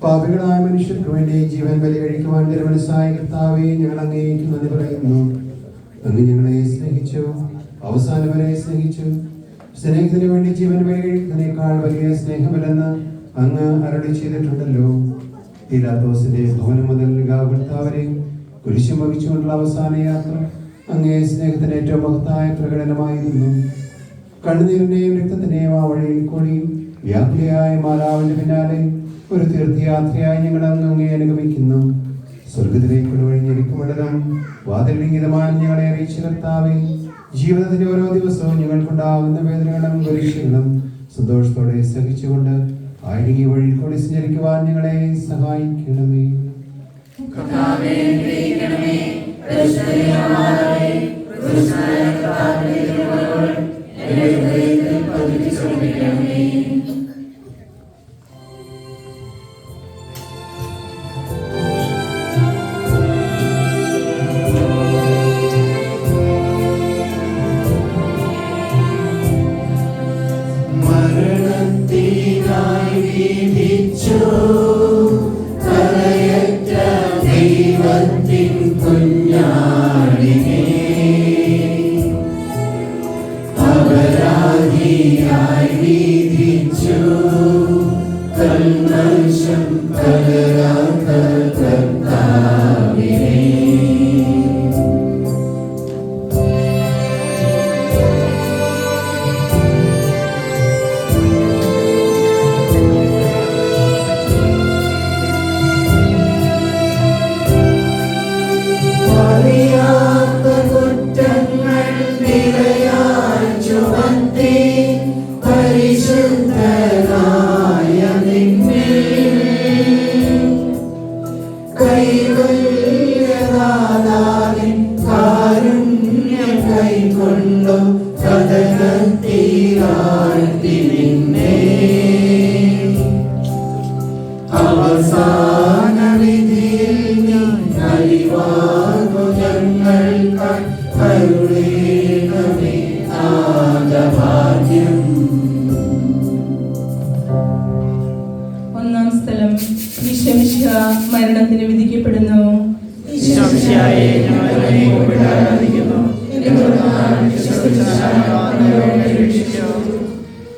പാപികളായ മനുഷ്യർക്ക് വേണ്ടി ജീവൻ ബലി കഴിക്കുവാൻ തിരുമനസ്സായ കർത്താവേ, ഞങ്ങൾ അങ്ങേക്ക് നന്ദി പറയുന്നു. അങ്ങ് ഞങ്ങളെ സ്നേഹിച്ചു, അവസാനം വരെ സ്നേഹിച്ചു. സ്നേഹത്തിന് വേണ്ടി ജീവൻ ബലി കഴിക്കുന്നതിനേക്കാൾ വലിയ സ്നേഹമില്ലെന്ന് അങ്ങ് അരുളി ചെയ്തിട്ടുണ്ടല്ലോ. പീലാത്തോസിന്റെ ഭവനം മുതൽ ഗാഗുൽത്താവരെ കുരിശും വഹിച്ചുകൊണ്ടുള്ള അവസാന യാത്ര അങ്ങേ സ്നേഹത്തിന് ഏറ്റവും മഹത്തായ പ്രകടനമായിരുന്നു. കണ്ണുനീരിന്റെയും രക്തത്തിന്റെയും ആ വഴിയിൽ കൂടി വ്യാകുലയായ മാതാവിന്റെ പിന്നാലെ ഒരു തീർത്ഥയാത്രയായി ഞങ്ങൾ അങ്ങേ അനുഗമിക്കുന്നു. സ്വർഗത്തിലേക്കുള്ള വഴിഞ്ഞെടുക്കുമിടം വാതിലിംഗിതമാണ് ഞങ്ങളെ അറിയിച്ച കർത്താവേ, ജീവിതത്തിന്റെ ഓരോ ദിവസവും ഞങ്ങൾക്കുണ്ടാകുന്ന വേദനകളും പരീക്ഷകളും സന്തോഷത്തോടെ സഹിച്ചുകൊണ്ട് ആയിരങ്ങി വഴിയിൽ കൂടി സഞ്ചരിക്കുവാൻ ഞങ്ങളെ സഹായിക്കണമേ. ഒന്നാം സ്ഥലം, മരണത്തിന് വിധിക്കപ്പെടുന്നു.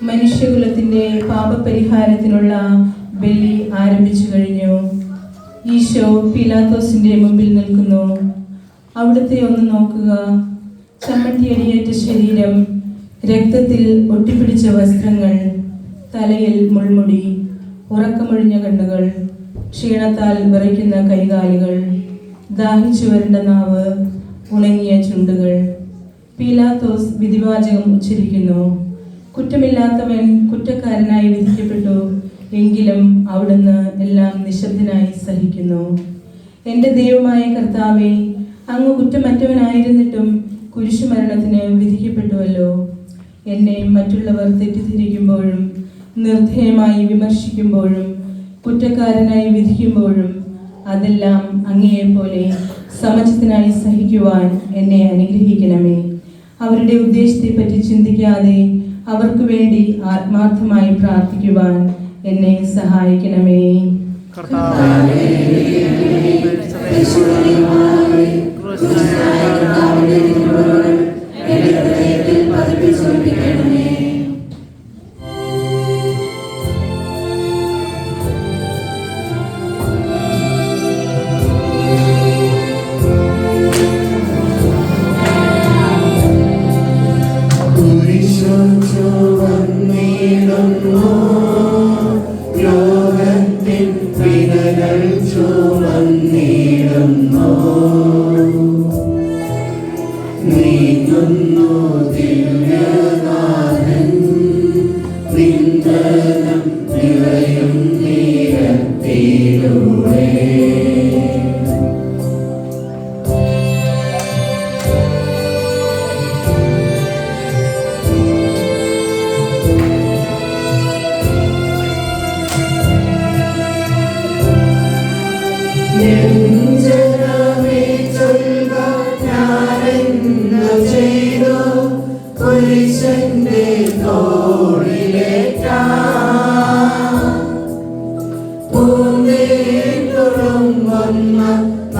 മനുഷ്യകുലത്തിന്റെ പാപപരിഹാരത്തിനുള്ള ബലി ആരംഭിച്ചു കഴിഞ്ഞു. ഈശോ പീലാത്തോസിന്റെ മുമ്പിൽ നിൽക്കുന്നു. അവിടുത്തെ ഒന്ന് നോക്കുക. ചമ്മട്ടിയടിയേറ്റ ശരീരം, രക്തത്തിൽ ഒട്ടിപ്പിടിച്ച വസ്ത്രങ്ങൾ, തലയിൽ മുൾമുടി, ഉറക്കമൊഴിഞ്ഞ കണ്ണുകൾ, ക്ഷീണത്താൽ വിറയ്ക്കുന്ന കൈകാലുകൾ, ദാഹിച്ചു വരേണ്ട നാവ്, ഉണങ്ങിയ ചുണ്ടുകൾ. പീലാത്തോസ് വിധിവാചകം ഉച്ചരിക്കുന്നു. കുറ്റമില്ലാത്തവൻ കുറ്റക്കാരനായി വിധിക്കപ്പെട്ടു, എങ്കിലും അവിടുന്ന് എല്ലാം നിശബ്ദനായി സഹിക്കുന്നു. എൻ്റെ ദൈവമായ കർത്താവേ, അങ്ങ് കുറ്റമറ്റവനായിരുന്നിട്ടും കുരിശുമരണത്തിന് വിധിക്കപ്പെട്ടുവല്ലോ. എന്നെ മറ്റുള്ളവർ തെറ്റിദ്ധരിക്കുമ്പോഴും നിർദ്ധയമായി വിമർശിക്കുമ്പോഴും കുറ്റക്കാരനായി വിധിക്കുമ്പോഴും അതെല്ലാം അങ്ങയെപ്പോലെ സമചിത്തനായി സഹിക്കുവാൻ എന്നെ അനുഗ്രഹിക്കണമേ. അവരുടെ ഉദ്ദേശത്തെപ്പറ്റി ചിന്തിക്കാതെ അവർക്ക് വേണ്ടി ആത്മാർത്ഥമായി പ്രാർത്ഥിക്കുവാൻ എന്നെ സഹായിക്കണമേ.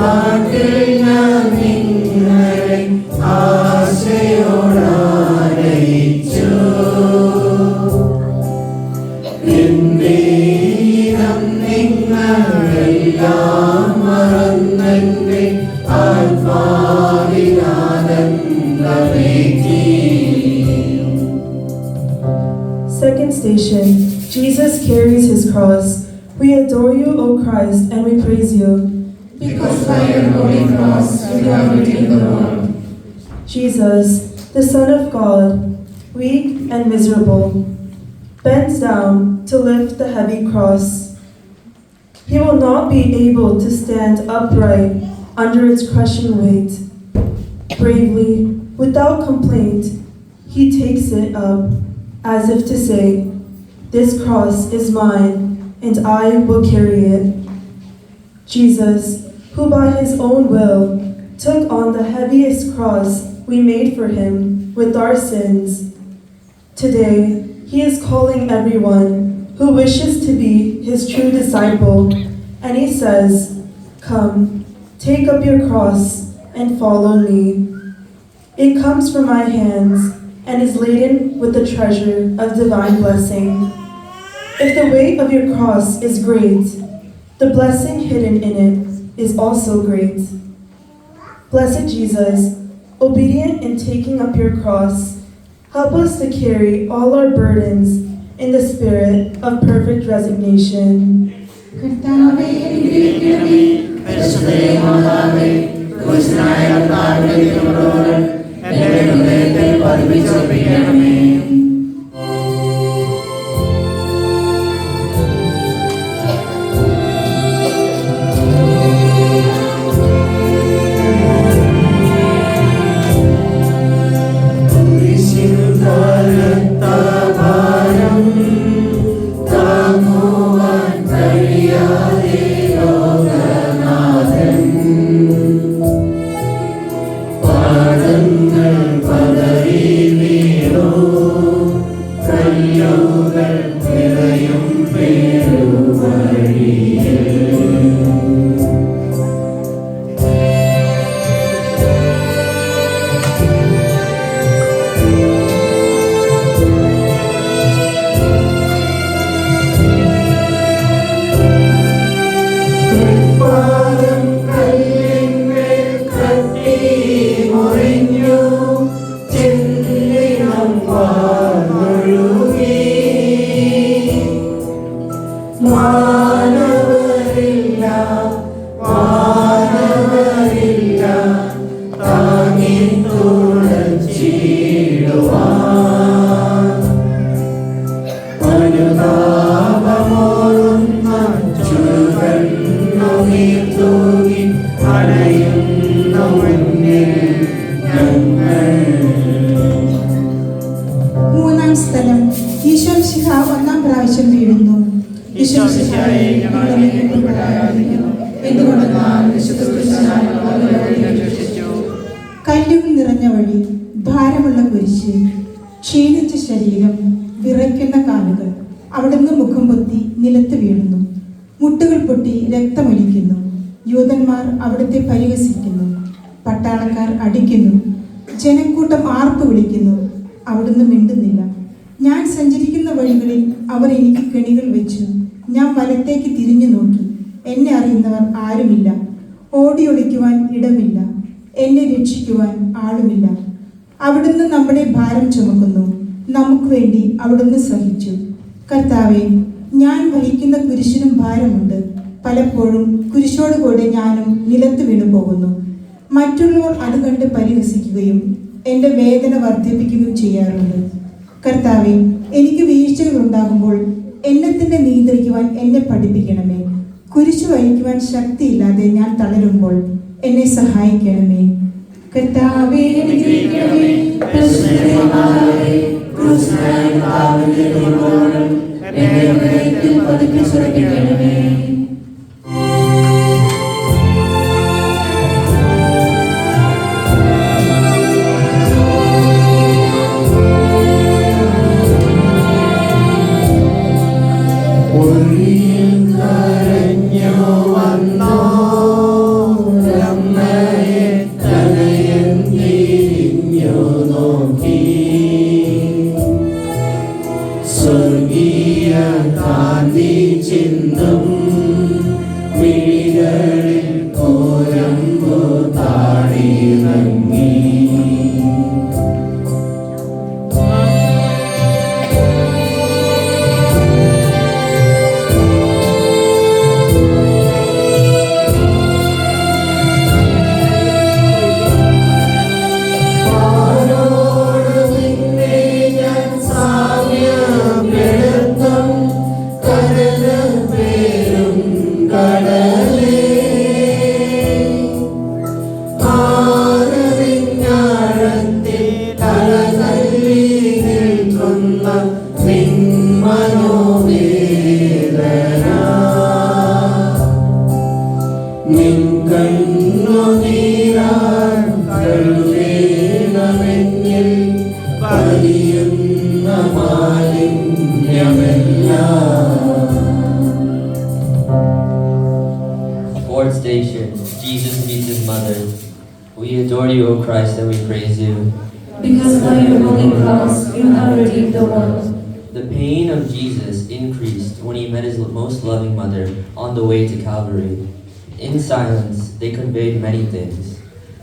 പാട്ടിൽ ഞാൻ നിങ്ങളെ ആശയോടാനയിച്ചു. എന്നേരം നിങ്ങളെല്ലാം മറന്നെന്റെ ആത്മാവിനാനന്ദമേകി. Second station, Jesus carries his cross. We adore you, O Christ, and we praise you. Because by your holy cross you have redeemed the world. Jesus, the Son of God, weak and miserable, bends down to lift the heavy cross. He will not be able to stand upright under its crushing weight. Bravely, without complaint, he takes it up, as if to say, "This cross is mine, and I will carry it." Jesus, who by his own will took on the heaviest cross we made for him with our sins, today he is calling everyone who wishes to be his true disciple, and he says, "Come, take up your cross and follow me." It comes from my hands and is laden with the treasure of divine blessing. If the weight of your cross is great, the blessing hidden in it is also great. Blessed Jesus, obedient in taking up your cross, help us to carry all our burdens in the spirit of perfect resignation. കർത്താവേ, അനുഗ്രഹിക്കണമേ. പരിശുദ്ധേ മാതാവേ, ക്രൂശിതനായ കർത്താവിന്റെ തിരുമുറിവുകൾ എന്റെ ഹൃദയത്തിൽ പതിപ്പിച്ചുറപ്പിക്കണമേ. മൂന്നാം സ്ഥലം, ഈശോ മിശിഹ ഒന്നാം പ്രാവശ്യം വീഴുന്നു. ഈശോ മിശിഹായെ ഞങ്ങൾ അങ്ങയെ ആരാധിക്കുന്നു. എന്തുകൊണ്ടെന്നാൽ വിശുദ്ധ ക്രിസ്തുവിനാൽ ഞങ്ങളെ രക്ഷിച്ചു. കല്ലുകൾ നിറഞ്ഞ വഴി, ഭാരമുള്ള കുരിശ്, ക്ഷീണിച്ച ശരീരം, വിറയ്ക്കുന്ന കാലുകൾ. അവിടുന്ന് മുഖം പൊത്തി നിലത്ത് വീഴുന്നു. മുട്ടുകൾ പൊട്ടി രക്തമൊലിക്കുന്നു. യൂതന്മാർ അവിടുത്തെ പരിഹസിക്കുന്നു. പട്ടാളക്കാർ അടിക്കുന്നു. ജനക്കൂട്ടം ആർപ്പ് വിളിക്കുന്നു. അവിടുന്ന് മിണ്ടുന്നില്ല. ഞാൻ സഞ്ചരിക്കുന്ന വഴികളിൽ അവർ എനിക്ക് കെണികൾ വെച്ചു. ഞാൻ വലത്തേക്ക് തിരിഞ്ഞു നോക്കി. എന്നെ അറിയുന്നവർ ആരുമില്ല. ഓടി ഒളിക്കുവാൻ ഇടമില്ല. എന്നെ രക്ഷിക്കുവാൻ ആളുമില്ല. അവിടുന്ന് നമ്മുടെ ഭാരം ചുമക്കുന്നു. നമുക്ക് വേണ്ടി അവിടുന്ന് സഹിച്ചു. കർത്താവെ, ഞാൻ വഹിക്കുന്ന കുരിശിനും ഭാരമുണ്ട്. പലപ്പോഴും കുരിശോടുകൂടെ ഞാനും നിലത്ത് വീണു പോകുന്നു. മറ്റുള്ളവർ അത് കണ്ട് പരിഹസിക്കുകയും എൻ്റെ വേദന വർദ്ധിപ്പിക്കുകയും ചെയ്യാറുണ്ട്. കർത്താവെ, എനിക്ക് വീഴ്ചകൾ ഉണ്ടാകുമ്പോൾ എന്നെ തന്നെ നിയന്ത്രിക്കുവാൻ എന്നെ പഠിപ്പിക്കണമേ. കുരിശു വഹിക്കുവാൻ ശക്തിയില്ലാതെ ഞാൻ തളരുമ്പോൾ എന്നെ സഹായിക്കണമേ. കർത്താവേ, അനുഗ്രഹിക്കണമേ. പരിശുദ്ധ മാതാവേ, ക്രൂശിതനായ കർത്താവിന്റെ തിരുമുറിവുകൾ എന്റെ ഹൃദയത്തിൽ പതിപ്പിച്ചുറപ്പിക്കണമേ. കരഞ്ഞു വന്നോ Fourth station, Jesus meets his mother. We adore you, O Christ, and we praise you. Because by your holy cross you have redeemed the world. The pain of Jesus increased when he met his most loving mother on the way to Calvary. In silence, they conveyed many things.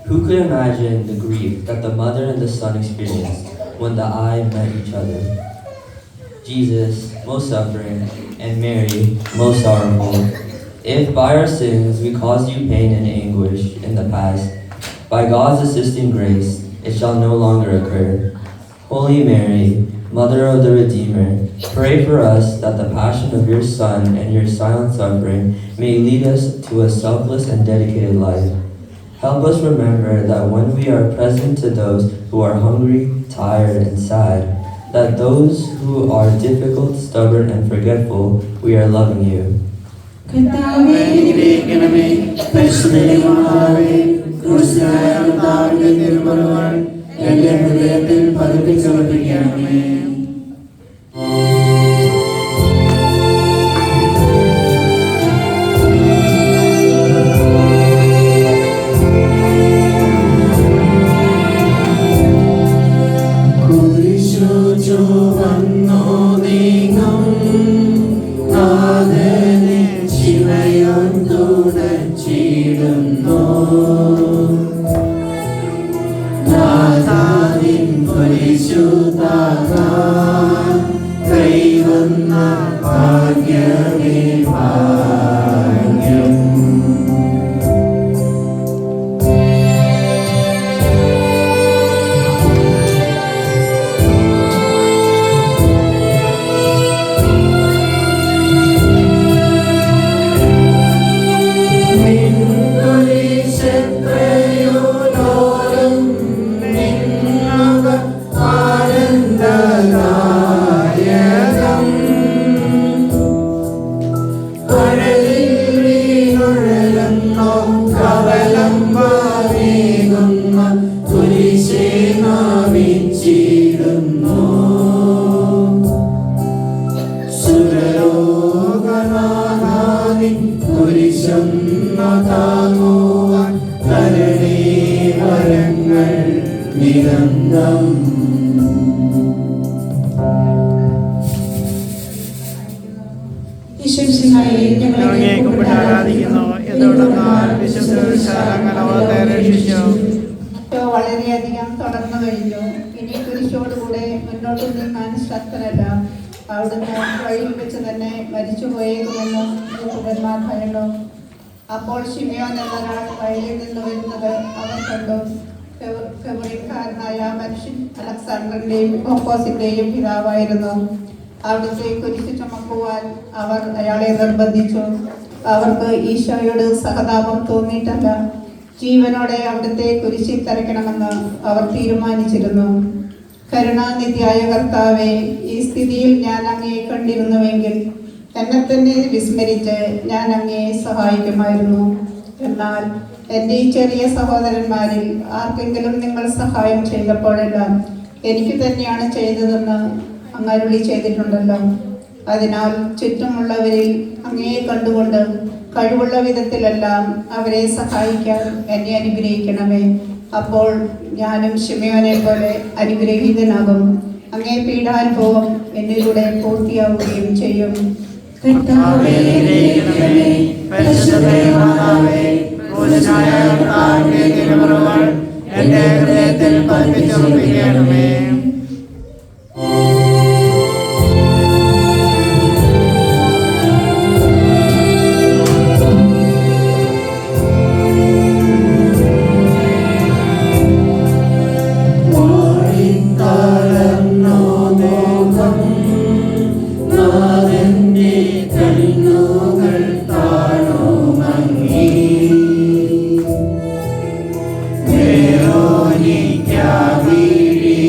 Who could imagine the grief that the mother and the son experienced when the eye met each other? Jesus, most suffering, and Mary, most sorrowful. If by our sins we caused you pain and anguish in the past, by God's assisting grace, it shall no longer occur. Holy Mary, Mother of the Redeemer, pray for us that the passion of your Son and your silent suffering may lead us to a selfless and dedicated life. Help us remember that when we are present to those who are hungry, tired, and sad, that those who are difficult, stubborn, and forgetful, we are loving you. കർത്താവേ, അനുഗ്രഹിക്കണമേ. പരിശുദ്ധമാതാവേ, ക്രൂശിതനായ കർത്താവിന്റെ തിരുമുറിവുകൾ എന്റെ ഹൃദയത്തിൽ പതിപ്പിച്ചുറപ്പിക്കണമേ. കുരിശു ചുവന്നു നീങ്ങും നാഥനെ ശിവയും തുടച്ചിടുന്നു. നാഥാവിൻ കുരിശു താങ്ങാൻ കൈവന്ന ഭാഗ്യമേ ഭാഗ്യം. ഈശ്വരസിഹായെ ഞങ്ങളെ കുമ്പിട്ട് ആരാധിക്കുന്നു. എന്തുകൊണ്ടെന്നാൽ വിശുദ്ധ രക്ഷിച്ചു. വളരെയധികം തുടർന്നു കഴിഞ്ഞു. ഇനി കുരിശോടുകൂടെ മുന്നോട്ട് നീങ്ങാൻ ശക്തനല്ല. അവിടുന്ന് വഴിയിൽ വെച്ച് തന്നെ മരിച്ചു പോയേക്കുമെന്ന് യഹൂദന്മാർ ഭയന്നു. അപ്പോൾ ശിമയോൻ എന്നൊരാൾ വയലിൽ നിന്ന് വരുന്നത് അവർ കണ്ടു. ഫെബ്രുവരിക്കാരനായ മനുഷ്യൻ അലക്സാണ്ടറിന്റെയും ഓപ്പോസിന്റെയും പിതാവായിരുന്നു. അവിടുത്തെ കുരിശ് ചുമക്കുവാൻ അവർ അയാളെ നിർബന്ധിച്ചു. അവർക്ക് ഈശോയോട് സഹതാപം തോന്നിയിട്ടല്ല, ജീവനോടെ അവിടുത്തെ കുരിശിൽ തറയ്ക്കണമെന്ന് അവർ തീരുമാനിച്ചിരുന്നു. കരുണാനിധിയായ കർത്താവെ, ഈ സ്ഥിതിയിൽ ഞാൻ അങ്ങയെ കണ്ടിരുന്നുവെങ്കിൽ എന്നെ തന്നെ വിസ്മരിച്ച് ഞാൻ അങ്ങയെ സഹായിക്കുമായിരുന്നു. എന്നാൽ എൻ്റെ ഈ ചെറിയ സഹോദരന്മാരിൽ ആർക്കെങ്കിലും നിങ്ങൾ സഹായം ചെയ്തപ്പോഴെല്ലാം എനിക്ക് തന്നെയാണ് ചെയ്തതെന്ന് അങ്ങ് അരുളി ചെയ്തിട്ടുണ്ടല്ലോ. അതിനാൽ ചുറ്റുമുള്ളവരിൽ അങ്ങയെ കണ്ടുകൊണ്ട് കഴിവുള്ള വിധത്തിലെല്ലാം അവരെ സഹായിക്കാൻ എന്നെ അനുഗ്രഹിക്കണമേ. അപ്പോൾ ഞാനും ശിമയോനെ പോലെ അനുഗ്രഹീതനാകും. അങ്ങേ പീഡാനുഭവം എന്നിലൂടെ പൂർത്തിയാവുകയും ചെയ്യും. കർത്താവേ, അനുഗ്രഹിക്കണമേ. പരിശുദ്ധമാതാവേ, ക്രൂശനായ കർത്താവിന്റെ തിരുമുറിവുകൾ എന്റെ ഹൃദയത്തിൽ പതിപ്പിച്ചുറപ്പിക്കണമേ. Veronica, Viri,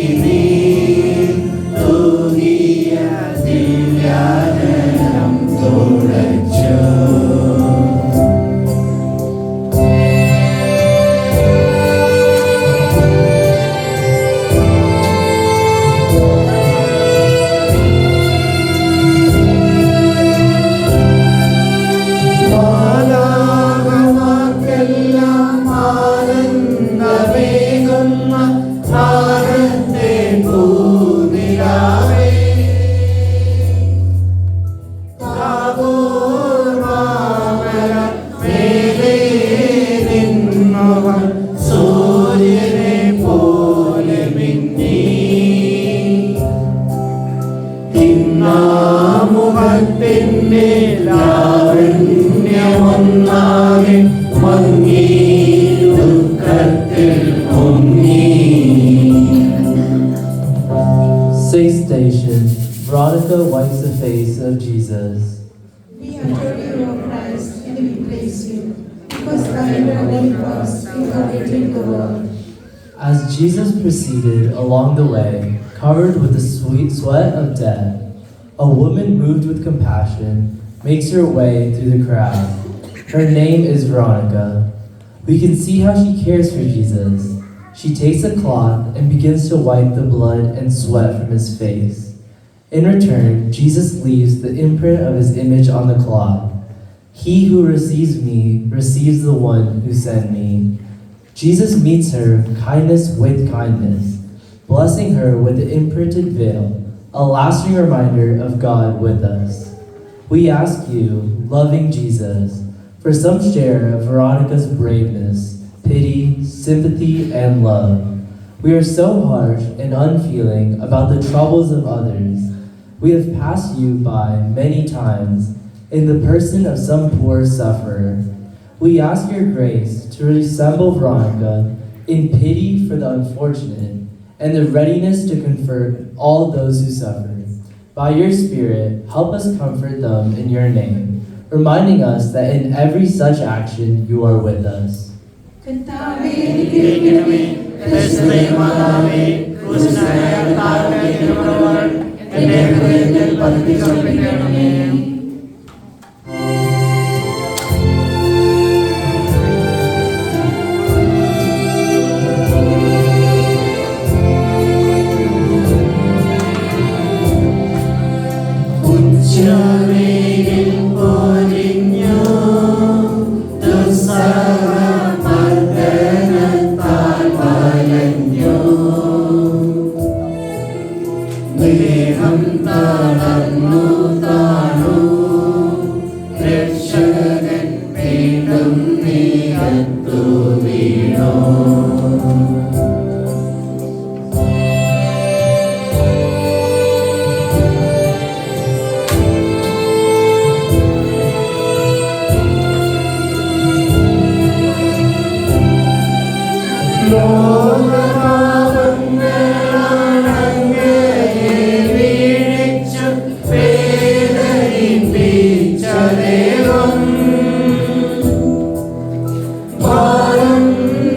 തിന്നാമുഖത്തിന്മേലാവണ്യമൊന്നാകെ മങ്ങി ദുഃഖത്തിൽ മുങ്ങി. Sixth station, Veronica wipes the face of Jesus. We adore you, O Christ, and we praise you, because by your holy cross you have redeemed the world. As Jesus proceeded along the way, covered with the sweet sweat of death, a woman moved with compassion makes her way through the crowd. Her name is Veronica. We can see how she cares for Jesus. She takes a cloth and begins to wipe the blood and sweat from his face. In return, Jesus leaves the imprint of his image on the cloth. He who receives me receives the one who sent me. Jesus meets her kindness with kindness, blessing her with the imprinted veil, a lasting reminder of God with us. We ask you, loving Jesus, for some share of Veronica's braveness, pity, sympathy, and love. We are so harsh and unfeeling about the troubles of others. We have passed you by many times in the person of some poor sufferer. We ask your grace to resemble Veronica in pity for the unfortunate and the readiness to comfort all those who suffer. By your Spirit, help us comfort them in your name, reminding us that in every such action you are with us. കർത്താവേ, അനുഗ്രഹിക്കണമേ. പരിശുദ്ധമാതാവേ, ക്രൂശിതനായ കർത്താവിന്റെ തിരുമുറിവുകൾ എന്റെ ഹൃദയത്തിൽ പതിപ്പിച്ചുറപ്പിക്കണമേ. ഉച്ചവെയിൽ പൊരിഞ്ഞു ദുസ്സഹമർദ്ദനത്താൽ വലഞ്ഞു. ദേഹം തളർന്നു താണു. രക്ഷകൻ വീണ്ടും നിലത്തു വീണു. ലോകപാപങ്ങളാണങ്ങയെ വീഴിച്ചു വേദനിപ്പിച്ച ദൈവം. ഭാരം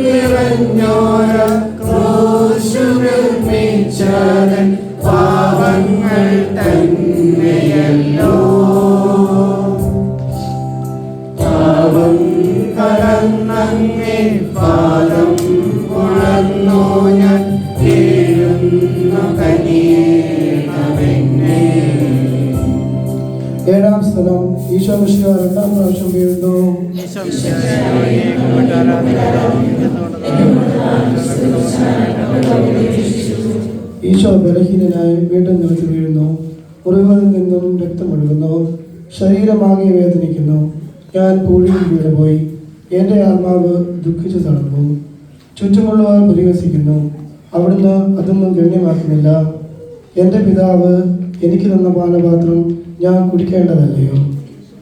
നിറഞ്ഞോര ക്രൂശുമിച്ചതൻ പാപങ്ങൾ തന്നെയല്ലോ. പാപം കടന്നങ്ങേ പാദം ഉണർന്നു ഞാൻ വീഴുന്നു കനിയേണമെന്നേ. ഏഴാം സ്ഥലം ഈശോ മിശിഹ രണ്ടാം പ്രാവശ്യം വീഴുന്നു. ഈശോ ബലഹീനനായി വീണ്ടും നിലത്ത് വീഴുന്നു. മുറിവുകളിൽ നിന്നും രക്തമൊഴുകുന്നു. ശരീരമാകെ വേദനിക്കുന്നു. ഞാൻ പൂഴിയിൽ വീണുപോയി. എൻ്റെ ആത്മാവ് ദുഃഖിച്ചു തളർന്നു. ചുറ്റുമുള്ളവർ പരിഹസിക്കുന്നു. അവിടുന്ന് അതൊന്നും ഗണ്യമാക്കുന്നില്ല. എൻ്റെ പിതാവ് എനിക്ക് തന്ന പാനപാത്രം ഞാൻ കുടിക്കേണ്ടതല്ലയോ?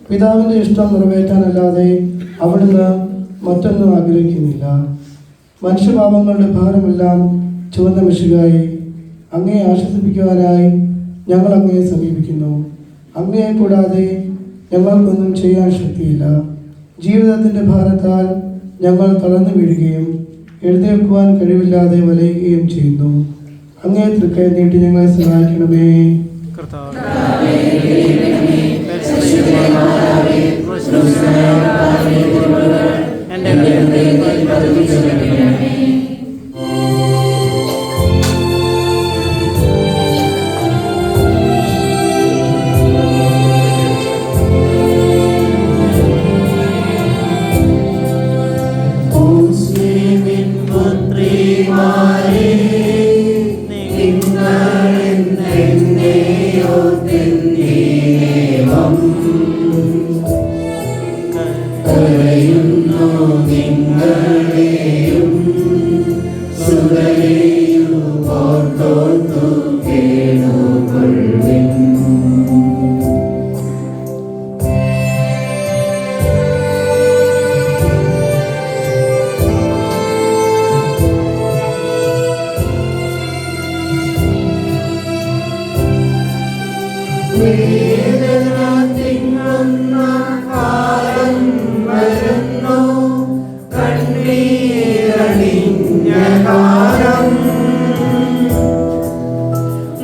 പിതാവിൻ്റെ ഇഷ്ടം നിറവേറ്റാനല്ലാതെ അവിടുന്ന് മറ്റൊന്നും ആഗ്രഹിക്കുന്നില്ല. മനുഷ്യപാപങ്ങളുടെ ഭാരമെല്ലാം ചുവന്ന മിശിഹായി അങ്ങയെ ആശ്വസിപ്പിക്കുവാനായി ഞങ്ങൾ അങ്ങയെ സമീപിക്കുന്നു. അങ്ങയെ കൂടാതെ ഞങ്ങൾക്കൊന്നും ചെയ്യാൻ ശക്തിയില്ല. ജീവിതത്തിൻ്റെ ഭാരത്താൽ ഞങ്ങൾ തളർന്നു വീഴുകയും എഴുന്നേൽക്കുവാൻ കഴിവില്ലാതെ വലയുകയും ചെയ്യുന്നു. അങ്ങേ തൃക്കൈ നീട്ടി ഞങ്ങളെ സഹായിക്കണമേ. സുരയും ഓർത്തോർത്തു കേണു കൊള്ളിൻ. വേദന തിങ്ങുന്ന കാലം വരുന്നു, കണ്ണീരണിഞ്ഞ കാലം.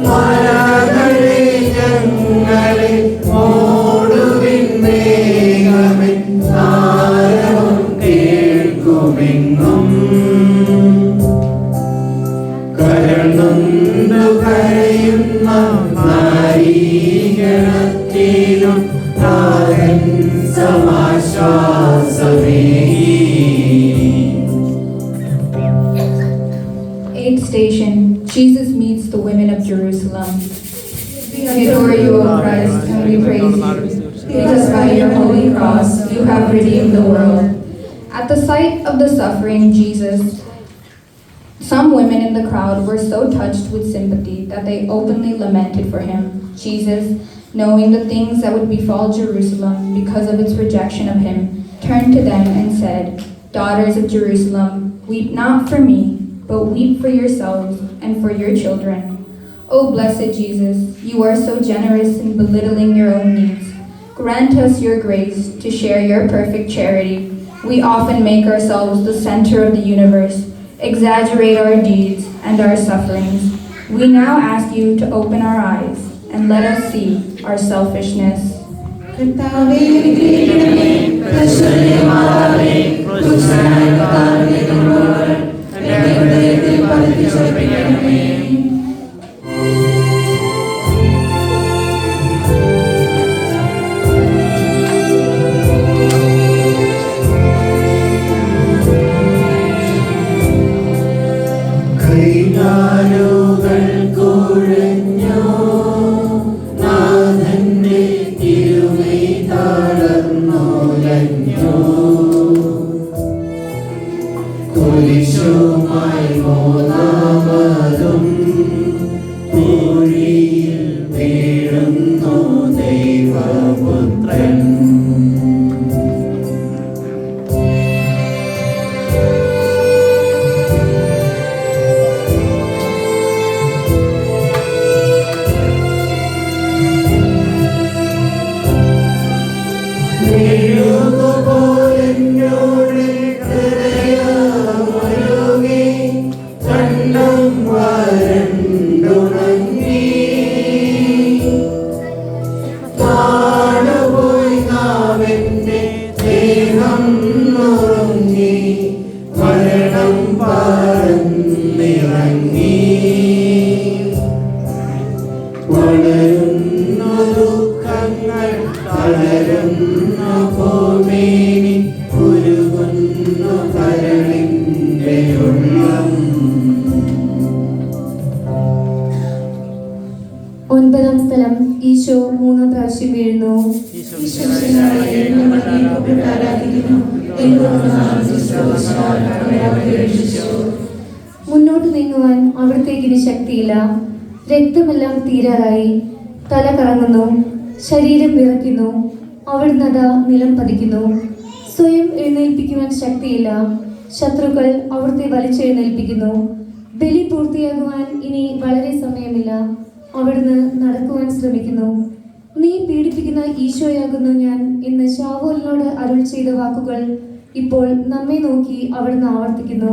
മലകളെ ഞങ്ങളെ ഓടുവിൻ വേഗമേ, താരവും കേൾക്കുമെന്നും. കരളുന്നു കരയുന്ന നാരീഗണത്തിലും താരൻ സമാശ്വാസമേകി. Eighth station, Jesus meets the women of Jerusalem. We adore you, O Christ, and we praise you, because by your holy cross you have redeemed the world. At the sight of the suffering Jesus, some women in the crowd were so touched with sympathy that they openly lamented for him. Jesus, knowing the things that would befall Jerusalem because of its rejection of him, turned to them and said, "Daughters of Jerusalem, weep not for me, but weep for yourselves and for your children." O blessed Jesus, you are so generous in belittling your own needs. Grant us your grace to share your perfect charity. We often make ourselves the center of the universe, exaggerate our deeds and our sufferings. We now ask you to open our eyes and let us see our selfishness. കർത്താവേ, അനുഗ്രഹിക്കണമേ. പരിശുദ്ധമാതാവേ, ക്രൂശിതനായ കർത്താവിന്റെ കൃപകൾ എന്റെ ഹൃദയത്തിൽ പതിപ്പിച്ചുറപ്പിക്കണമേ. കൈകാലുകൾ കുഴഞ്ഞു, നാഥന്റെ തിരുമൈ തളർന്നുലഞ്ഞു. കുരിശുമായി മൂന്നാമതും കുഴിയിൽ വീഴുന്നു ദൈവപുത്രൻ. മെഴുകുപോലെന്നോട് ഹൃദയമൊരുകി, കണ്ണം വരണ്ടുണങ്ങി. താണുപോയി നാവെന്റെ ദേഹം നുറുങ്ങി, മരണം പറന്നിറങ്ങി. വളരുന്നു ദുഃഖങ്ങൾ, തളരുന്നു ഭൂമേനി, ഉരുകുന്നു കരളിന്റെ ഉള്ളം. ഒൻപതാം സ്ഥലം, ഈശോ 3 പ്രാവശ്യം വീഴുന്നു. ഈശ്വരനായ ഞങ്ങൾ അങ്ങയെ ആരാധിക്കുന്നു. മുന്നോട്ട് നീങ്ങുവാൻ അവിടത്തേക്കിന് ശക്തിയില്ല. രക്തമെല്ലാം തീരാറായി. തല കറങ്ങുന്നു, ശരീരം വിറയ്ക്കുന്നു. അവിടുന്ന് അതാ നിലം പതിക്കുന്നു. സ്വയം എഴുന്നേൽപ്പിക്കുവാൻ ശക്തിയില്ല. ശത്രുക്കൾ അവിടുത്തെ വലിച്ചെഴുന്നേൽപ്പിക്കുന്നു. ബലി പൂർത്തിയാകുവാൻ ഇനി വളരെ സമയമില്ല. അവിടുന്ന് നടക്കുവാൻ ശ്രമിക്കുന്നു. നീ പീഡിപ്പിക്കുന്ന ഈശോയാകുന്നു ഞാൻ എന്ന് ശാവൂലിനോട് അരുൾ ചെയ്ത വാക്കുകൾ ഇപ്പോൾ നമ്മെ നോക്കി അവിടുന്ന് ആവർത്തിക്കുന്നു.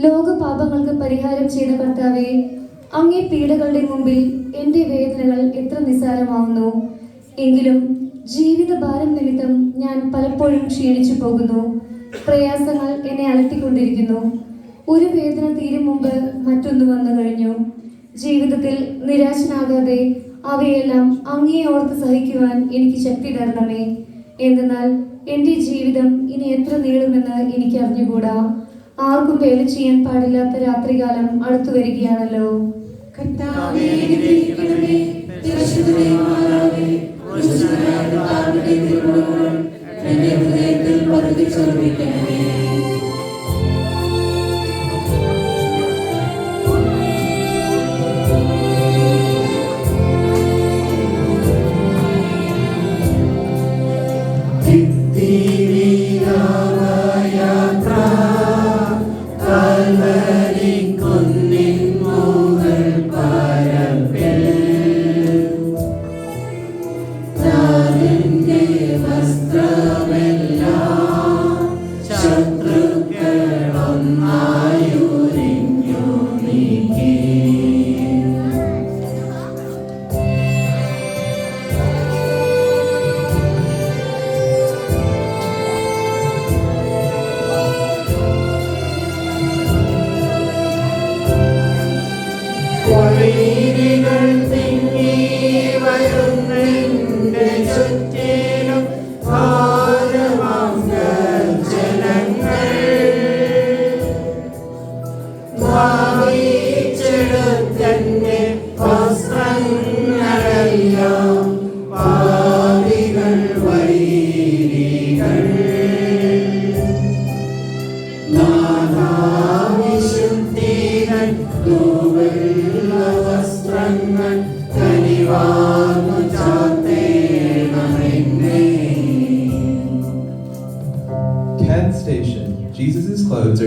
ലോക പാപങ്ങൾക്ക് പരിഹാരം ചെയ്ത കർത്താവേ, അങ്ങേ പീഡകളുടെ മുമ്പിൽ എൻ്റെ വേദനകൾ എത്ര നിസ്സാരമാവുന്നു. എങ്കിലും ജീവിത ഭാരം നിമിത്തം ഞാൻ പലപ്പോഴും ക്ഷീണിച്ചു പോകുന്നു. പ്രയാസങ്ങൾ എന്നെ അലട്ടിക്കൊണ്ടിരിക്കുന്നു. ഒരു വേദന തീരും മുമ്പ് മറ്റൊന്ന് വന്നു കഴിഞ്ഞു. ജീവിതത്തിൽ നിരാശനാകാതെ അവയെല്ലാം അങ്ങയെ ഓർത്ത് സഹിക്കുവാൻ എനിക്ക് ശക്തി തരണമേ. എന്തെന്നാൽ എൻ്റെ ജീവിതം ഇനി എത്ര നീളുമെന്ന് എനിക്ക് അറിഞ്ഞുകൂടാ. ആർക്കും വേല ചെയ്യാൻ പാടില്ലാത്ത രാത്രികാലം അടുത്തു വരികയാണല്ലോ. കർത്താവേ, അനുഗ്രഹിക്കണമേ. പരിശുദ്ധനായ മാതാവേ, ക്രൂശിതനായ കർത്താവിന്റെ കൃപകൾ എന്റെ ഹൃദയത്തിൽ പതിപ്പിച്ചുറപ്പിക്കണമേ. കൽവരി കുന്നിൻ മുകൾ പരപ്പിൽ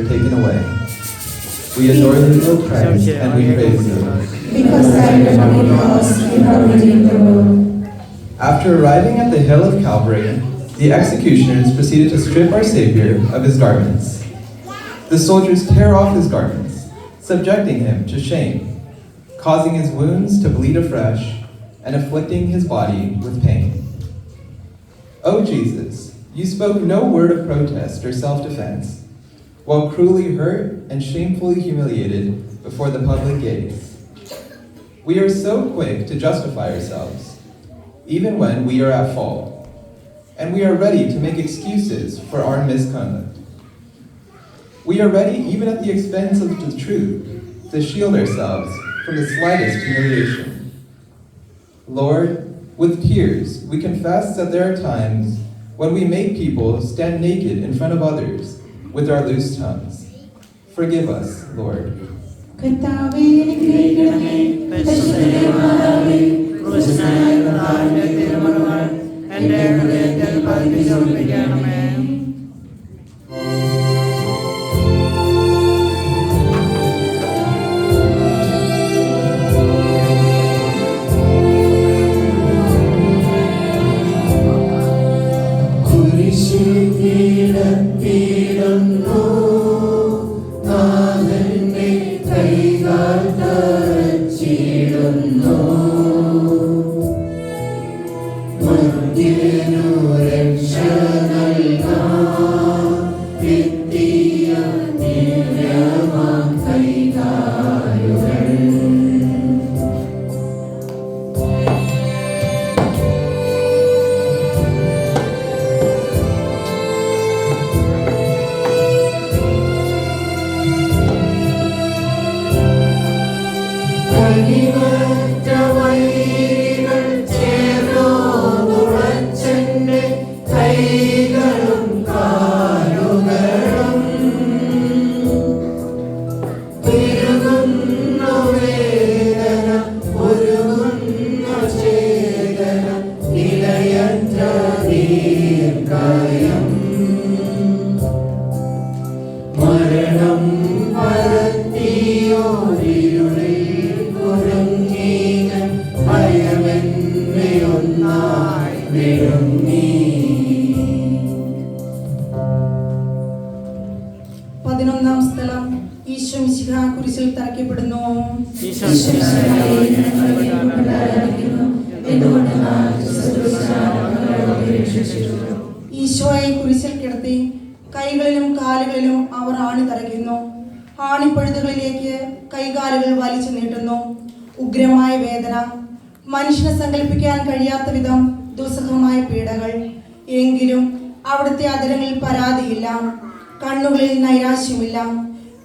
are taken away. We adore you, O Christ, and we praise you. Because by your holy cross you have redeemed the world. After arriving at the hill of Calvary, the executioners proceeded to strip our Savior of his garments. The soldiers tear off his garments, subjecting him to shame, causing his wounds to bleed afresh, and afflicting his body with pain. O Jesus, you spoke no word of protest or self-defense, while cruelly hurt and shamefully humiliated before the public gaze. We are so quick to justify ourselves, even when we are at fault, and we are ready to make excuses for our misconduct. We are ready, even at the expense of the truth, to shield ourselves from the slightest humiliation. Lord, with tears, we confess that there are times when we make people stand naked in front of others with our loose tongues. Forgive us, Lord. കർത്താവേ, അനുഗ്രഹിക്കണമേ. പരിശുദ്ധനേ, മാതാവേ, ക്രൂശനായ കർത്താവിന്റെ തിരുമുറിവുകൾ എന്റെ ഹൃദയത്തിൽ പതിപ്പിച്ചുറപ്പിക്കണമേ. ഈശോയെ കുരിശിൽ കിടത്തി കൈകളിലും കാലുകളിലും അവർ ആണി തറയ്ക്കുന്നു. ആണിപ്പഴുതുകളിലേക്ക് കൈകാലുകൾ വലിച്ചു നീട്ടുന്നു. ഉഗ്രമായ വേദന, മനുഷ്യനെ സങ്കല്പിക്കാൻ കഴിയാത്ത വിധം ദുസ്സഹമായ പീഡകൾ. എങ്കിലും അവിടുത്തെ അധരങ്ങളിൽ പരാതിയില്ല, കണ്ണുകളിൽ നൈരാശ്യമില്ല.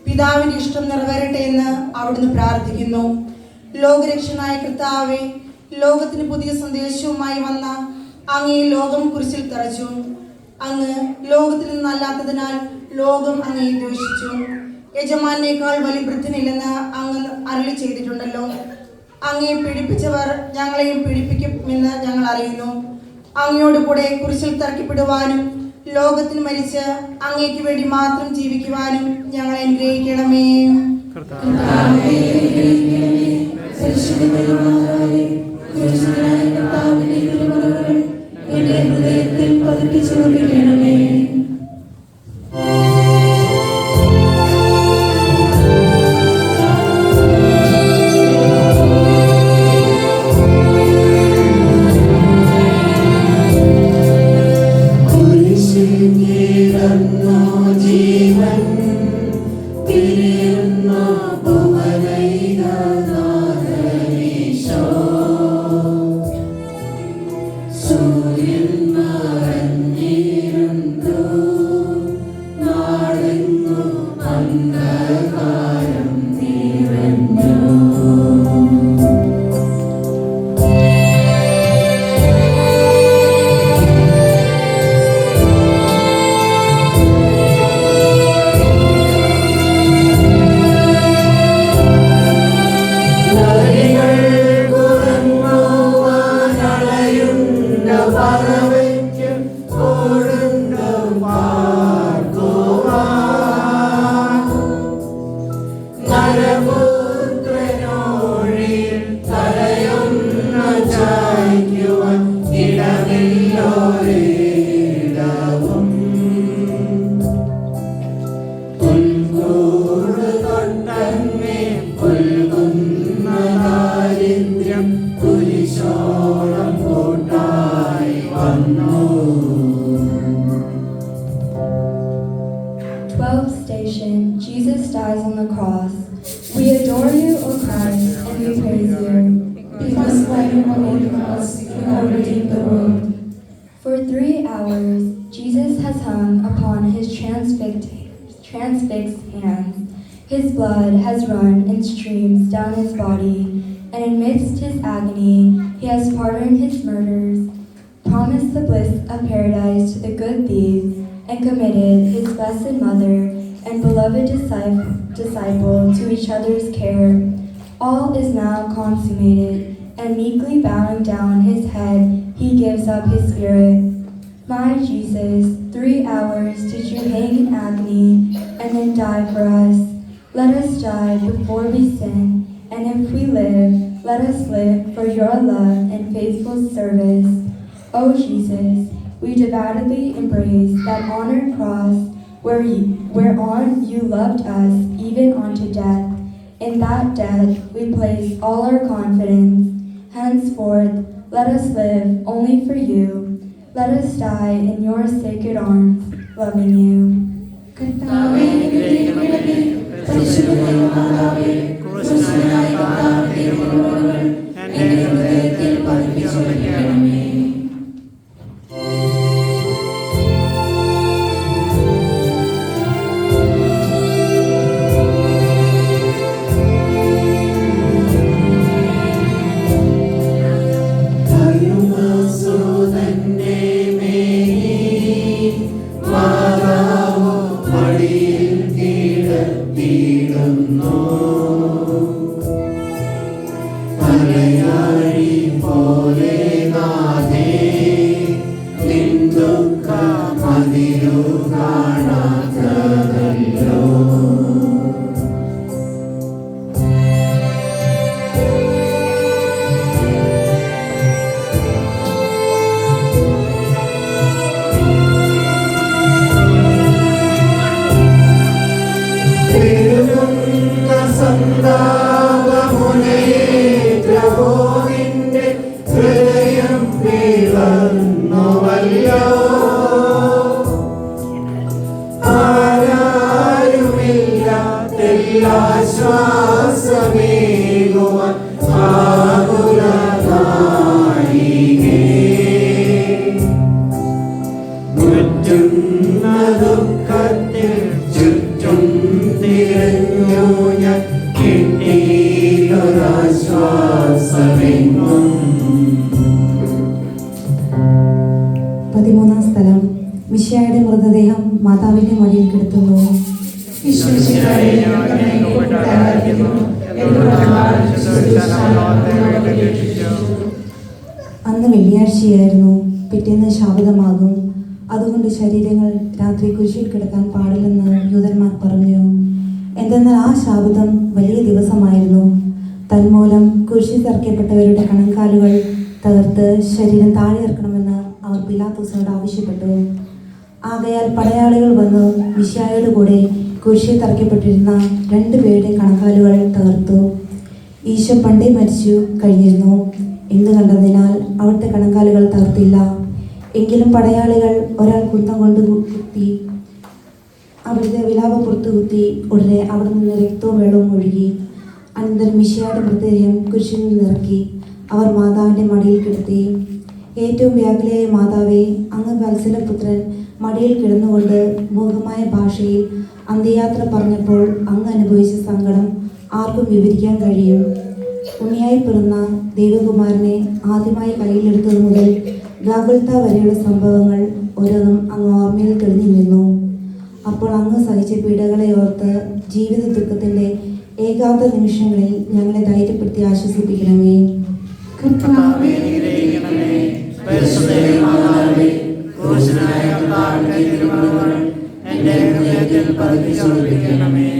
പിതാവിന്റെ ഇഷ്ടം നിറവേറട്ടെ എന്ന് അവിടുന്ന് പ്രാർത്ഥിക്കുന്നു. ലോകരക്ഷനായ കർത്താവേ, ലോകത്തിന് പുതിയ സന്ദേശവുമായി വന്ന അങ്ങേ ലോകം കുരിശിൽ തറച്ചു. അങ്ങ് ലോകത്തിൽ നിന്നല്ലാത്തതിനാൽ ലോകം അങ്ങേ ദ്വേഷിച്ചു. യജമാനേക്കാൾ വലിയ വൃദ്ധനില്ലെന്ന് അങ്ങ് അരുളി ചെയ്തിട്ടുണ്ടല്ലോ. അങ്ങേ പീഡിപ്പിച്ചവർ ഞങ്ങളെയും പീഡിപ്പിക്കുമെന്ന് ഞങ്ങൾ അറിയുന്നു. അങ്ങയോട് കൂടെ കുരിശിൽ തറക്കപ്പെടുവാനും ലോകത്തിന് മരിച്ച് അങ്ങേക്ക് വേണ്ടി മാത്രം ജീവിക്കുവാനും ഞങ്ങളെ അനുഗ്രഹിക്കണമേ. ഹൃദയത്തിൽ പതിപ്പിച്ചുറപ്പിക്കണമേ. സൂര്യൻ മറഞ്ഞേ ചായ്ക്കുവാൻ ഇടമില്ലോരിടവും പുൽക്കൂട് കൊണ്ടങ്ങേ പുൽകുന്ന ദാരിദ്ര്യം കുരിശോളം കൂട്ടായി വന്നു. 12th station, Jesus dies on the cross. We adore you, O Christ, and we praise you. Because by your holy cross you have redeemed the world. For 3 hours, Jesus has hung upon his transfixed hands. His blood has run in streams down his body, and amidst his agony, he has pardoned his murderers, promised the bliss of paradise to the good thieves, and committed his blessed mother and beloved disciple to each other's care. All is now consummated, and meekly bowing down his head, he gives up his spirit. My Jesus, 3 hours did you hang in agony and then die for us. Let us die before we sin, and if we live, let us live for your love and faithful service. O Jesus, we devoutly embrace that honored cross whereon you loved us even unto death. In that death we place all our confidence. Henceforth, let us live only for you. Let us die in your sacred arms, loving you. കർത്താവേ, അനുഗ്രഹിക്കണമേ. പരിശുദ്ധമായ മാതാവേ, ക്രൂശിതനായ കർത്താവിന്റെ തിരുമുറിവുകൾ എന്റെ ഹൃദയത്തിൽ പതിപ്പിച്ചുവയ്ക്കണമേ. ധർമ്മസുതന്റെ മേനി മാതാവു മടിയിൽ കിടത്തിയിടുന്നു. തലയാഴി പോലെ നാഥേ നിൻ ദുഃഖം അതിരു കാണാത്തതല്ലോ. പെരുകുന്ന സന്താപമുനേറ്റപോവിന്റെ ഹൃദയം പിളർന്നുവല്ലോ. ആരാരുമില്ലാത്തെല്ലാശ്വാസമേകുവാൻ ആകുലനായികേ. മുറ്റുന്ന ദുഃഖത്തിൽ ചുറ്റും തിരഞ്ഞു ഞാൻ കിട്ടിയിലൊരാശ്വാസമെങ്ങും. 13-ാം സ്ഥലം, മിശിഹായുടെ മൃതദേഹം മാതാവിന്റെ മടിയിൽ കിടത്തുന്നു. ഈശ്വരശിഹായെ ഞങ്ങളെ ആരാധിക്കുന്നു. എന്തുകൊണ്ടെന്നാൽ അന്ന് വെള്ളിയാഴ്ചയായിരുന്നു. പിറ്റേന്ന് ശാബതമാകും. അതുകൊണ്ട് ശരീരങ്ങൾ രാത്രി കുരിശിൽ കിടക്കാൻ പാടില്ലെന്ന് യൂതന്മാർ പറഞ്ഞു. എന്തെന്നാൽ ആ ശാബതം വലിയ ദിവസമായിരുന്നു. തന്മൂലം കുരിശിൽ തറയ്ക്കപ്പെട്ടവരുടെ കണങ്കാലുകൾ തകർത്ത് ശരീരം താഴെ ഇറക്കണമെന്ന് അവർ പിലാത്തോസിനോട് ആവശ്യപ്പെട്ടു. ആകയാൽ പടയാളികൾ വന്ന് മിശിഹായുടെ കൂടെ കുരിശിൽ തറയ്ക്കപ്പെട്ടിരുന്ന 2 പേരുടെ കണങ്കാലുകൾ തകർത്തു. ഈശോ പണ്ടേ മരിച്ചു കഴിഞ്ഞിരുന്നു എന്ന് കണ്ടതിനാൽ അവിടുത്തെ കണങ്കാലുകൾ തകർത്തില്ല. എങ്കിലും പടയാളികൾ ഒരാൾ കുന്തം കൊണ്ട് കുത്തി അവിടുത്തെ വിലാപം പുറത്തു കുത്തി. ഉടനെ അവിടെ നിന്ന് രക്തവും വെള്ളവും ഒഴുകി. അനന്തരം മിശിഹായുടെ മൃതദേഹം കുരിശിൽ നിന്നിറക്കി അവർ മാതാവിൻ്റെ മടിയിൽ കിടത്തി. ഏറ്റവും വ്യാകുലയായ മാതാവേ, അങ്ങ് വത്സലപുത്രൻ മടിയിൽ കിടന്നുകൊണ്ട് മൂകമായ ഭാഷയിൽ അന്ത്യയാത്ര പറഞ്ഞപ്പോൾ അങ്ങ് അനുഭവിച്ച സങ്കടം ആർക്കും വിവരിക്കാൻ കഴിയും. ഉണ്ണിയായി പിറന്ന ദൈവകുമാരനെ ആദ്യമായി കയ്യിലെടുത്തത് മുതൽ ഗാഗുൽത്ത വരെയുള്ള സംഭവങ്ങൾ ഓരോന്നും അങ്ങ് ഓർമ്മയിൽ തെളിഞ്ഞു നിന്നു. അപ്പോൾ അങ്ങ് സഹിച്ച പീഡകളെ ഓർത്ത് ജീവിത ദുഃഖത്തിൻ്റെ ഏകാന്ത നിമിഷങ്ങളിൽ ഞങ്ങളെ ധൈര്യപ്പെടുത്തി ആശ്വസിപ്പിക്കണമേ. കർത്താവേ, അനുഗ്രഹിക്കണമേ. പരിശുദ്ധയായ മാതാവേ, ക്രൂശിതനായ കർത്താവിന്റെ തിരുമുറിവുകൾ എന്റെ ഹൃദയത്തിൽ പതിപ്പിച്ചുറപ്പിക്കണമേ.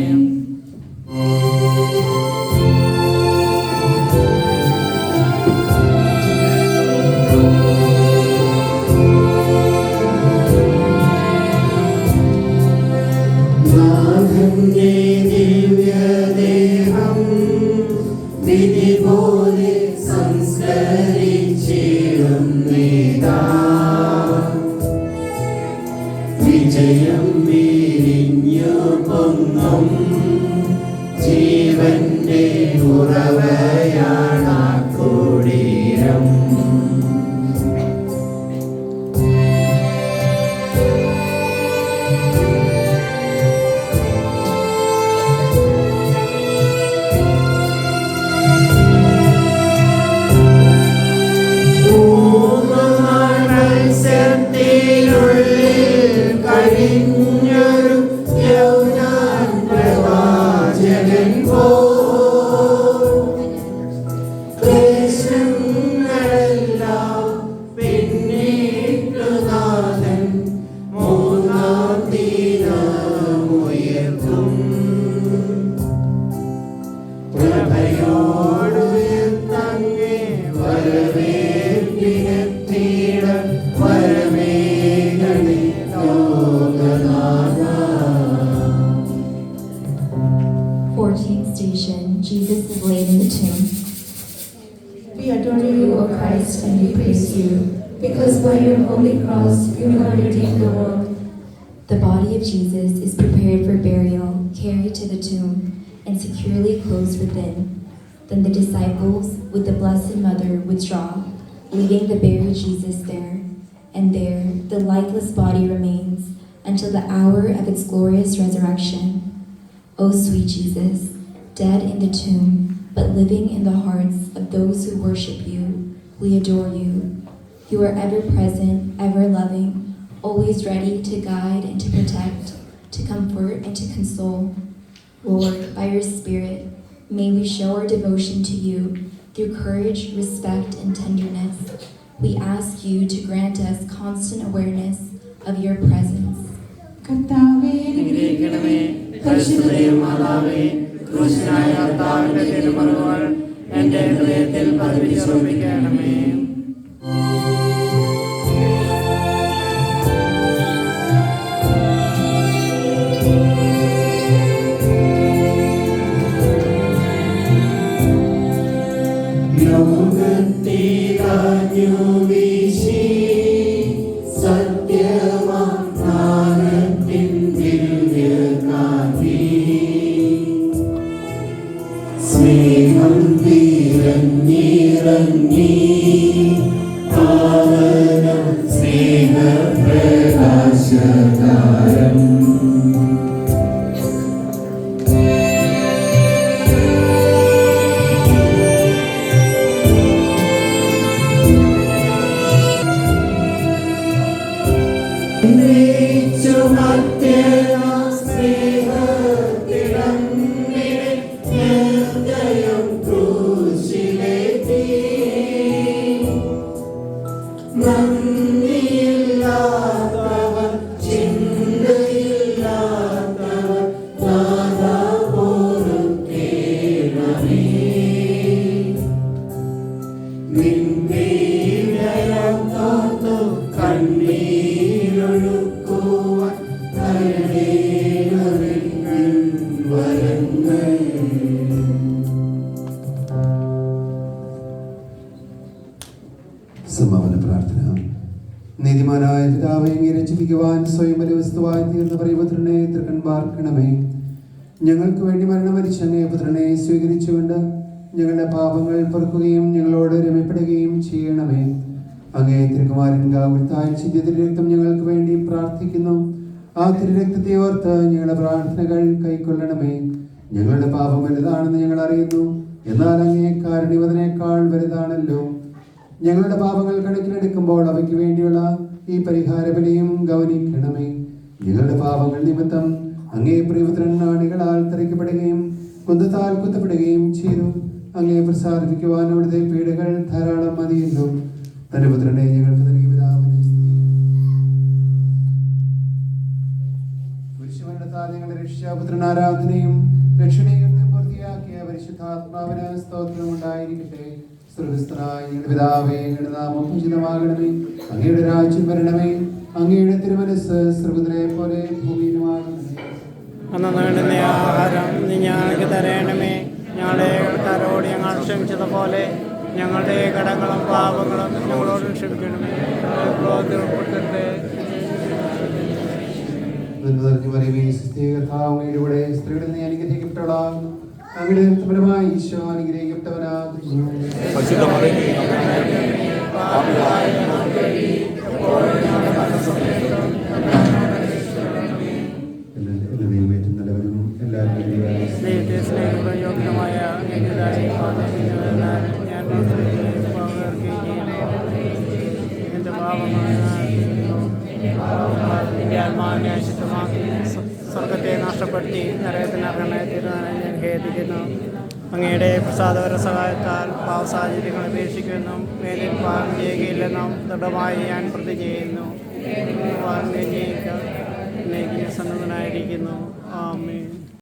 സഭയാണ കുടീരം. കഴിഞ്ഞൊരു യൗവ്വൻ പ്രവാചകൻ ക്ലേശങ്ങളെല്ലാം പിന്നിട്ടു നാഥൻ മൂന്നാം ദിനമുയർത്തും. പ്രഭയോടുയർത്തങ്ങേ വരവേൽപ്പിനെത്തിയിട വരമേഘണി. Station, Jesus is laid in the tomb. We adore you, O Christ, and we praise you, because by your holy cross you have redeemed the world. The body of Jesus is prepared for burial, carried to the tomb, and securely closed within. Then the disciples, with the Blessed Mother, withdraw, leaving the buried Jesus there. And there the lifeless body remains until the hour of its glorious resurrection. O sweet Jesus, dead in the tomb, but living in the hearts of those who worship you, we adore you. You are ever present, ever loving, always ready to guide and to protect, to comfort and to console. Lord, by your Spirit, may we show our devotion to you through courage, respect, and tenderness. We ask you to grant us constant awareness of your presence. ക്രൂശനായ കർത്താവിന്റെ തിരുമുറിവുകൾ എന്റെ ഹൃദയത്തിൽ പതിപ്പിച്ചുറപ്പിക്കണമേ. ലോകത്തിലാഞ്ഞു വീശി സത്യമാം ജ്ഞാനത്തിൻ ദിവ്യകാന്തി സ്നേഹം നിറഞ്ഞിറങ്ങി പാവന സ്നേഹപ്രകാശകാരം. സമാപന പ്രാർത്ഥന. നീതിമാനായ പിതാവേ, അങ്ങേ രക്ഷിക്കുവാൻ സ്വയം ബലിവസ്തുവായി തീർന്ന പ്രിയപുത്രനെ തൃക്കൺ പാർക്കണമേ. ഞങ്ങൾക്ക് വേണ്ടി മരണം മരിച്ച അങ്ങേ പുത്രനെ സ്വീകരിച്ചുകൊണ്ട് ഞങ്ങളുടെ പാപങ്ങൾ പൊറുക്കുകയും ഞങ്ങളോട് രമ്യപ്പെടുകയും ചെയ്യണമേ. അങ്ങേ തിരുക്കുമാരൻ ഗാകുൽത്തായ രക്തം ഞങ്ങൾക്ക് വേണ്ടി പ്രാർത്ഥിക്കുന്നു. ആ തിരുരക്തത്തെ ഓർത്ത് ഞങ്ങളുടെ പ്രാർത്ഥനകൾ കൈക്കൊള്ളണമേ. ഞങ്ങളുടെ പാപം വലുതാണെന്ന് ഞങ്ങൾ അറിയുന്നു, എന്നാൽ അങ്ങേ കാരുണ്യവതിനേക്കാൾ വലുതാണല്ലോ. ഞങ്ങളുടെ പാപങ്ങൾ കണക്കിലെടുക്കുമ്പോൾ അവയ്ക്ക് വേണ്ടിയുള്ള ഈ പരിഹാര ബലിയും ഗൗനിക്കണമേ. ഞങ്ങളുടെ പാപങ്ങൾ നിമിത്തം അങ്ങേ പ്രിയപുത്രൻ ആണികളാൽ തറയ്ക്കപ്പെടുകയും കുന്തത്താൽ കുത്തപ്പെടുകയും ചെയ്തു. അങ്ങേ പ്രസാദിപ്പിക്കുവാൻ അവിടുത്തെ പീഡകൾ ധാരാളം മതിയല്ലോ. തന്റെ പുത്രനെ ഞങ്ങൾക്ക് നൽകിയ പിതാവിന് പുരുഷമരണത്താൽ ഞങ്ങളുടെ രക്ഷാപുത്രൻ ആരാധനയും രക്ഷണയും പൂർത്തിയാക്കിയ പരിശുദ്ധാത്മാവിന് സ്തോത്രം ഉണ്ടായിരിക്കട്ടെ. സ്വർഗസ്ഥനായ ഞങ്ങളുടെ പിതാവേ, ഞങ്ങളുടെ നാമം പൂജിതമാകണമേ. അങ്ങയുടെ രാജ്യം വരണമേ. അങ്ങയുടെ തിരുമനസ്സ് സ്വർഗ്ഗത്തിലെ പോലെ ഭൂമിയിലുമാകണമേ. അന്ന് വേണ്ടുന്ന ആഹാരം നീ ഞങ്ങൾക്ക് തരണമേ. ഞങ്ങളുടെ കടക്കാരോട് ഞങ്ങൾ ക്ഷമിച്ചതുപോലെ ഞങ്ങളുടെ കടങ്ങളും പാപങ്ങളും ഞങ്ങളോട് ക്ഷമിക്കണമേ. സ്ത്രീകളിൽ നീ അനുഗ്രഹിക്കപ്പെട്ടവളാകുന്നു. അങ്ങയുടെ ഫലമായി ഈശോ അനുഗ്രഹിക്കപ്പെട്ടവനാകുന്നു. എല്ലാ ദൈവമേറ്റും നല്ലവനും എല്ലാവരും ദൈവത്തെ സ്നേഹപ്രയോഗ്യമായ എന്റെ പാപമായ എന്റെ ആത്മാവിനെ അശുദ്ധമാക്കി സ്വർഗത്തെ നഷ്ടപ്പെടുത്തി നരകത്തിനർഹനായ തീരുമാനം ഞാൻ ഖേദിക്കുന്നു. അങ്ങയുടെ പ്രസാദപര സഹായത്താൽ പാവസാഹചര്യങ്ങൾ ഉപേക്ഷിക്കുന്നു. മേലിൽ പാപം ചെയ്യുകയില്ലെന്നും ദൃഢമായി ഞാൻ പ്രതിജ്ഞ ചെയ്യുന്നു. പാപം സന്നദ്ധനായിരിക്കുന്നു. ആമേൻ.